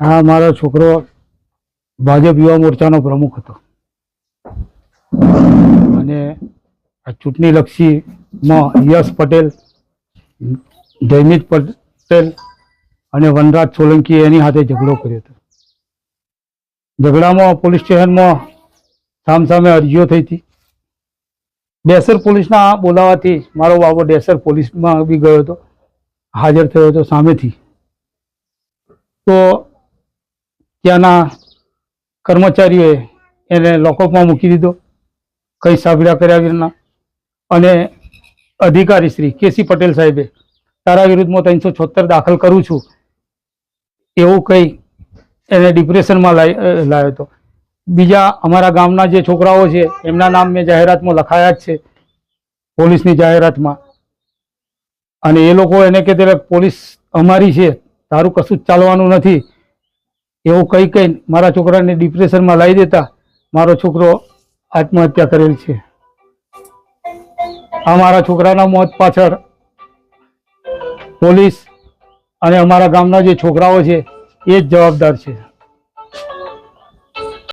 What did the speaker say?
આ મારો છોકરો ભાજપ યુવા મોરચાનો પ્રમુખ હતો અને આ ચૂંટણીલક્ષીમાં યશ પટેલ, જયમિત પટેલ અને વનરાજ સોલંકી એની સાથે ઝઘડો કર્યો હતો. ઝઘડામાં પોલીસ સ્ટેશનમાં સામસામે અરજીઓ થઈ હતી. ડેસર પોલીસના બોલાવાથી મારો બાબો ડેસર પોલીસમાં બી ગયો હતો, હાજર થયો હતો સામેથી. તો ત્યાંના કર્મચારીઓએ એને લોકઅપમાં મૂકી દીધો, કંઈ સાંભળ્યા કર્યા વિના. અને અધિકારી શ્રી કેસી પટેલ સાહેબે તારા વિરુદ્ધમાં 376 દાખલ કરું છું એવું કંઈ એને ડિપ્રેશનમાં લાવ્યો હતો. બીજા અમારા ગામના જે છોકરાઓ છે એમના નામ મેં જાહેરાતમાં લખાયા જ છે, પોલીસની જાહેરાતમાં. અને એ લોકો એને કે પોલીસ અમારી છે, તારું કશું જ ચાલવાનું નથી એવું કઈ મારા છોકરાને ડિપ્રેશનમાં લાવી દેતા મારો છોકરો આત્મહત્યા કરેલ છે. આ મારા છોકરાના મોત પાછળ પોલીસ અને અમારા ગામના જે છોકરાઓ છે એ જ જવાબદાર છે.